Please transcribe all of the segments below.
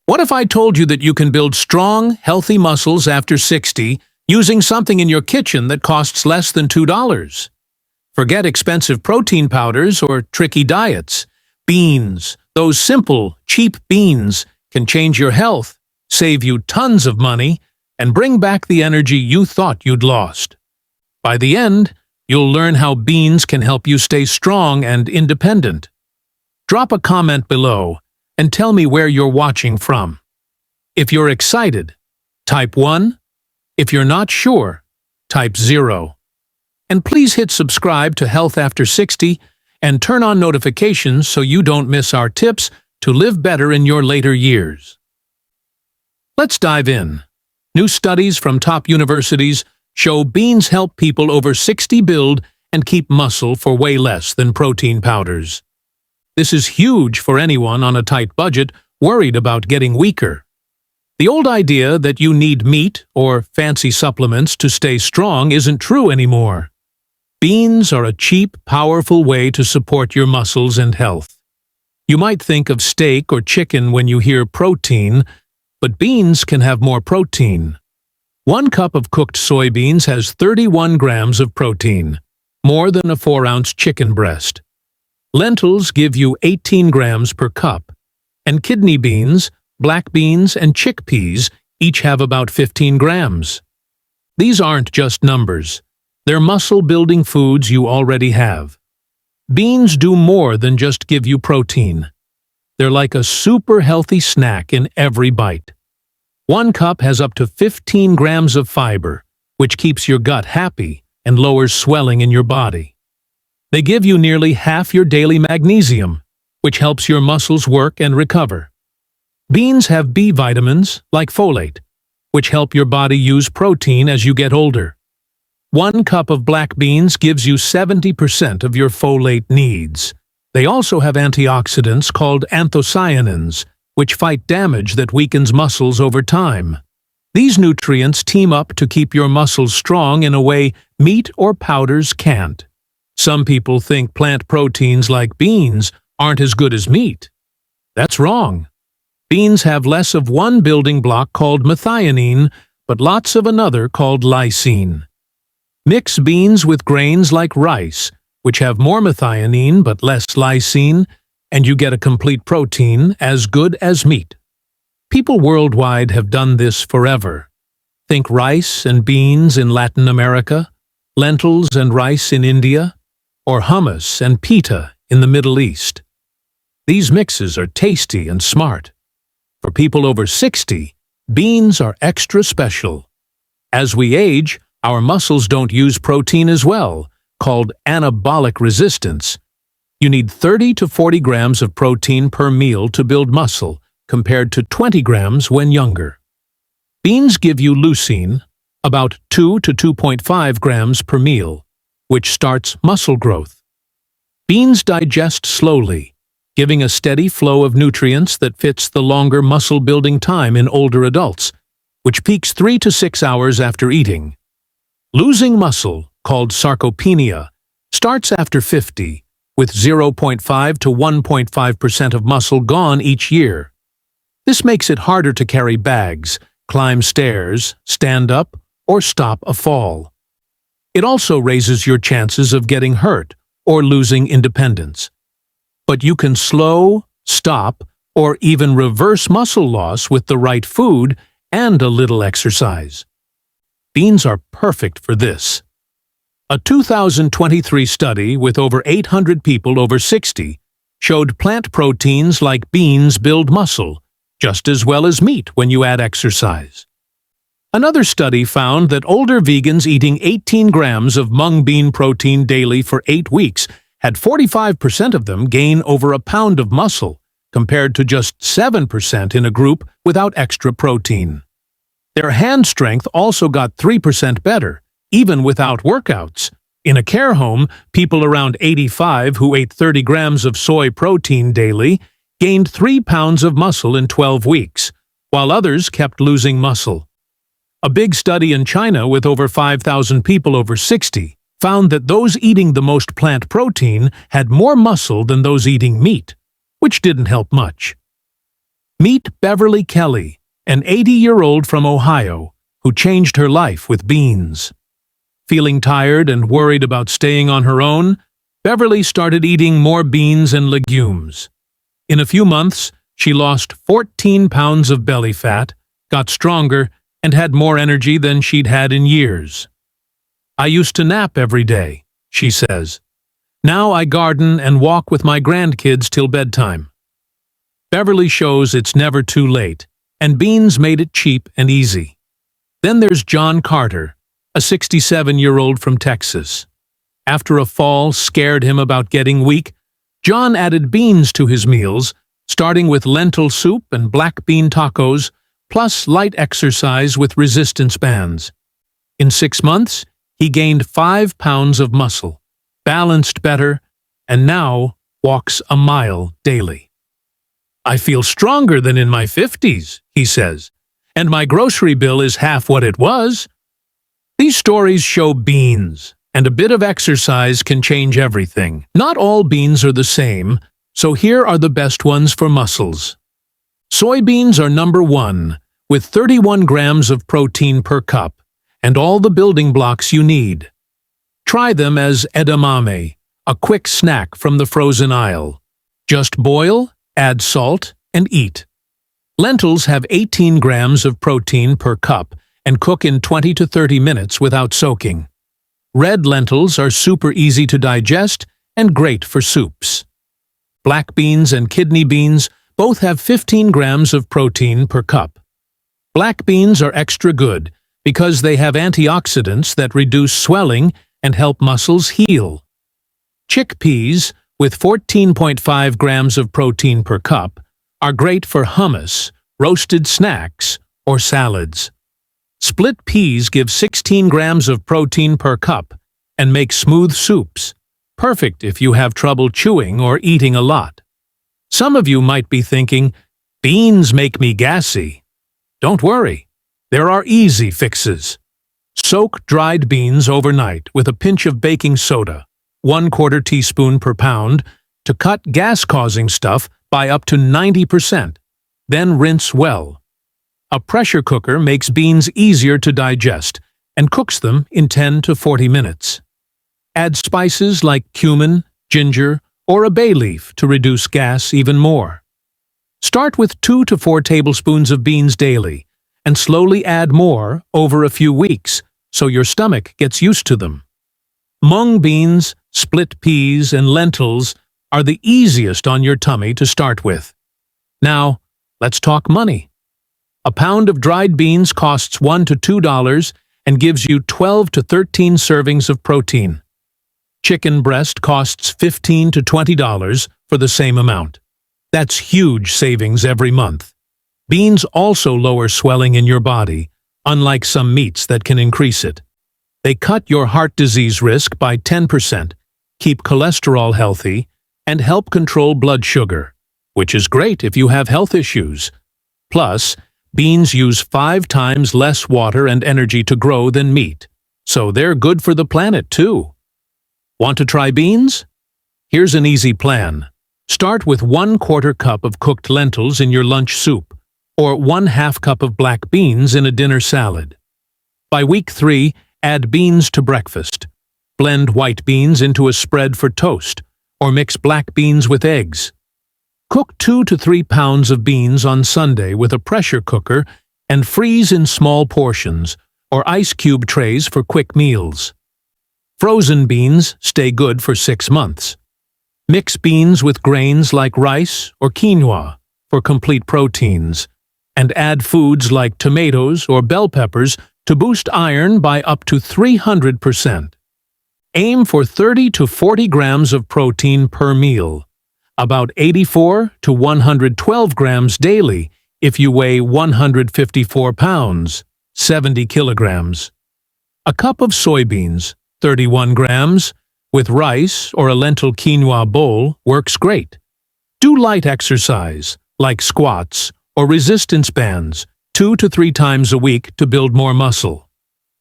What if I told you that you can build strong, healthy muscles after 60 using something in your kitchen that costs less than $2? Forget expensive protein powders or tricky diets. Beans, those simple, cheap beans, can change your health, save you tons of money, and bring back the energy you thought you'd lost. By the end, you'll learn how beans can help you stay strong and independent. Drop a comment below and tell me where you're watching from. If you're excited, type 1. If you're not sure, type 0. And please hit subscribe to Health After 60 and turn on notifications so you don't miss our tips to live better in your later years. Let's dive in. New studies from top universities show beans help people over 60 build and keep muscle for way less than protein powders. This is huge for anyone on a tight budget worried about getting weaker. The old idea that you need meat or fancy supplements to stay strong isn't true anymore. Beans are a cheap, powerful way to support your muscles and health. You might think of steak or chicken when you hear protein, but beans can have more protein. 1 cup of cooked soybeans has 31 grams of protein, more than a 4-ounce chicken breast. Lentils give you 18 grams per cup, and kidney beans, black beans, and chickpeas each have about 15 grams. These aren't just numbers. They're muscle-building foods you already have. Beans do more than just give you protein. They're like a super healthy snack in every bite. 1 cup has up to 15 grams of fiber, which keeps your gut happy and lowers swelling in your body. They give you nearly half your daily magnesium, which helps your muscles work and recover. Beans have B vitamins, like folate, which help your body use protein as you get older. 1 cup of black beans gives you 70% of your folate needs. They also have antioxidants called anthocyanins, which fight damage that weakens muscles over time. These nutrients team up to keep your muscles strong in a way meat or powders can't. Some people think plant proteins like beans aren't as good as meat. That's wrong. Beans have less of one building block called methionine, but lots of another called lysine. Mix beans with grains like rice, which have more methionine but less lysine, and you get a complete protein as good as meat. People worldwide have done this forever. Think rice and beans in Latin America, lentils and rice in India, or hummus and pita in the Middle East. These mixes are tasty and smart. For people over 60, beans are extra special. As we age, our muscles don't use protein as well, called anabolic resistance. You need 30 to 40 grams of protein per meal to build muscle, compared to 20 grams when younger. Beans give you leucine, about 2 to 2.5 grams per meal, which starts muscle growth. Beans digest slowly, giving a steady flow of nutrients that fits the longer muscle-building time in older adults, which peaks 3 to 6 hours after eating. Losing muscle, called sarcopenia, starts after 50, with 0.5 to 1.5% of muscle gone each year. This makes it harder to carry bags, climb stairs, stand up, or stop a fall. It also raises your chances of getting hurt or losing independence. But you can slow, stop, or even reverse muscle loss with the right food and a little exercise. Beans are perfect for this. A 2023 study with over 800 people over 60 showed plant proteins like beans build muscle just as well as meat when you add exercise. Another study found that older vegans eating 18 grams of mung bean protein daily for 8 weeks had 45% of them gain over a pound of muscle, compared to just 7% in a group without extra protein. Their hand strength also got 3% better, even without workouts. In a care home, people around 85 who ate 30 grams of soy protein daily gained 3 pounds of muscle in 12 weeks, while others kept losing muscle. A big study in China with over 5,000 people over 60 found that those eating the most plant protein had more muscle than those eating meat, which didn't help much. Meet Beverly Kelly, an 80-year-old from Ohio who changed her life with beans. Feeling tired and worried about staying on her own, Beverly started eating more beans and legumes. In a few months, she lost 14 pounds of belly fat, got stronger, and had more energy than she'd had in years. "I used to nap every day," she says. "Now I garden and walk with my grandkids till bedtime." Beverly shows it's never too late, and beans made it cheap and easy. Then there's John Carter, a 67-year-old from Texas. After a fall scared him about getting weak, John added beans to his meals, starting with lentil soup and black bean tacos, plus light exercise with resistance bands. In 6 months, he gained 5 pounds of muscle, balanced better, and now walks a mile daily. "I feel stronger than in my 50s, he says, "and my grocery bill is half what it was." These stories show beans, and a bit of exercise can change everything. Not all beans are the same, so here are the best ones for muscles. Soybeans are number 1, with 31 grams of protein per cup, and all the building blocks you need. Try them as edamame, a quick snack from the frozen aisle. Just boil, add salt, and eat. Lentils have 18 grams of protein per cup and cook in 20 to 30 minutes without soaking. Red lentils are super easy to digest and great for soups. Black beans and kidney beans both have 15 grams of protein per cup. Black beans are extra good because they have antioxidants that reduce swelling and help muscles heal. Chickpeas, with 14.5 grams of protein per cup, are great for hummus, roasted snacks, or salads. Split peas give 16 grams of protein per cup and make smooth soups, perfect if you have trouble chewing or eating a lot. Some of you might be thinking, "Beans make me gassy." Don't worry, there are easy fixes. Soak dried beans overnight with a pinch of baking soda, 1/4 teaspoon per pound, to cut gas-causing stuff by up to 90%. Then rinse well. A pressure cooker makes beans easier to digest and cooks them in 10 to 40 minutes. Add spices like cumin, ginger, or a bay leaf to reduce gas even more. Start with 2 to 4 tablespoons of beans daily and slowly add more over a few weeks so your stomach gets used to them. Mung beans, split peas, and lentils are the easiest on your tummy to start with. Now, let's talk money. A pound of dried beans costs $1 to $2 and gives you 12 to 13 servings of protein. Chicken breast costs $15 to $20 for the same amount. That's huge savings every month. Beans also lower swelling in your body, unlike some meats that can increase it. They cut your heart disease risk by 10%, keep cholesterol healthy, and help control blood sugar, which is great if you have health issues. Plus, beans use 5 times less water and energy to grow than meat, so they're good for the planet too. Want to try beans? Here's an easy plan. Start with 1/4 cup of cooked lentils in your lunch soup, or 1/2 cup of black beans in a dinner salad. By week 3, add beans to breakfast. Blend white beans into a spread for toast, or mix black beans with eggs. Cook 2 to 3 pounds of beans on Sunday with a pressure cooker and freeze in small portions or ice cube trays for quick meals. Frozen beans stay good for 6 months. Mix beans with grains like rice or quinoa for complete proteins, and add foods like tomatoes or bell peppers to boost iron by up to 300%. Aim for 30 to 40 grams of protein per meal, about 84 to 112 grams daily if you weigh 154 pounds, 70 kilograms. A cup of soybeans, 31 grams, with rice or a lentil quinoa bowl works great. Do light exercise, like squats or resistance bands, 2 to 3 times a week to build more muscle.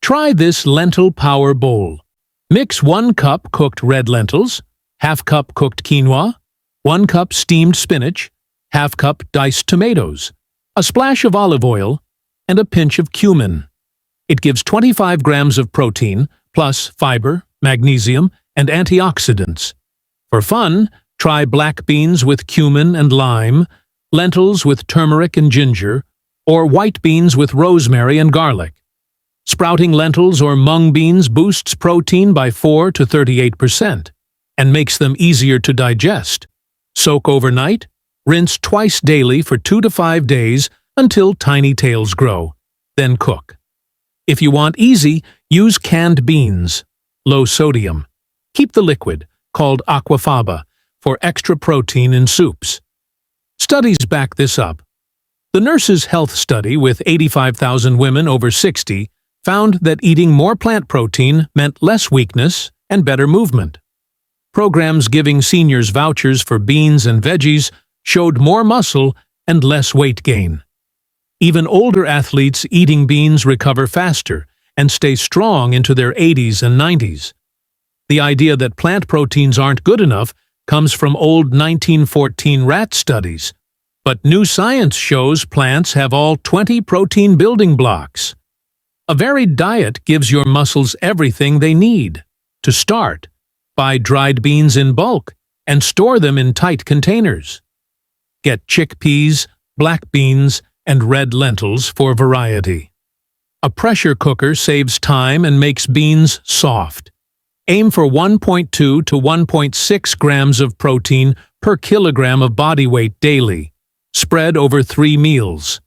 Try this lentil power bowl. Mix 1 cup cooked red lentils, 1/2 cup cooked quinoa, 1 cup steamed spinach, half cup diced tomatoes, a splash of olive oil, and a pinch of cumin. It gives 25 grams of protein, plus fiber, magnesium, and antioxidants. For fun, try black beans with cumin and lime, lentils with turmeric and ginger, or white beans with rosemary and garlic. Sprouting lentils or mung beans boosts protein by 4 to 38% and makes them easier to digest. Soak overnight, rinse twice daily for 2 to 5 days until tiny tails grow, then cook. If you want easy, use canned beans, low sodium. Keep the liquid, called aquafaba, for extra protein in soups. Studies back this up. The Nurses' Health Study with 85,000 women over 60 found that eating more plant protein meant less weakness and better movement. Programs giving seniors vouchers for beans and veggies showed more muscle and less weight gain. Even older athletes eating beans recover faster and stay strong into their 80s and 90s. The idea that plant proteins aren't good enough comes from old 1914 rat studies, but new science shows plants have all 20 protein building blocks. A varied diet gives your muscles everything they need. To start, buy dried beans in bulk and store them in tight containers. Get chickpeas, black beans, and red lentils for variety. A pressure cooker saves time and makes beans soft. Aim for 1.2 to 1.6 grams of protein per kilogram of body weight daily, spread over 3 meals.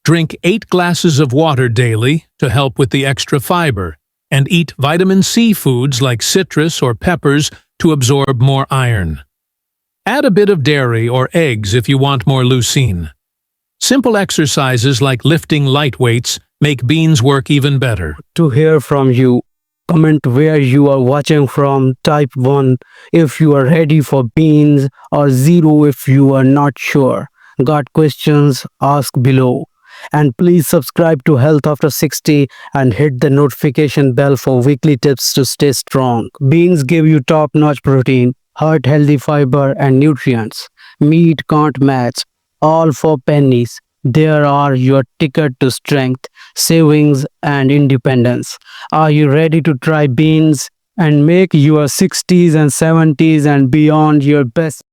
Drink 8 glasses of water daily to help with the extra fiber, and eat vitamin C foods like citrus or peppers to absorb more iron. Add a bit of dairy or eggs if you want more leucine. Simple exercises like lifting light weights make beans work even better. To hear from you. Comment where you are watching from, type 1 if you are ready for beans or 0 if you are not sure. Got questions? Ask below. And please subscribe to Health After 60 and hit the notification bell for weekly tips to stay strong. Beans give you top-notch protein, heart-healthy fiber and nutrients. Meat can't match, all for pennies. They are your ticket to strength, savings and independence. Are you ready to try beans and make your 60s and 70s and beyond your best?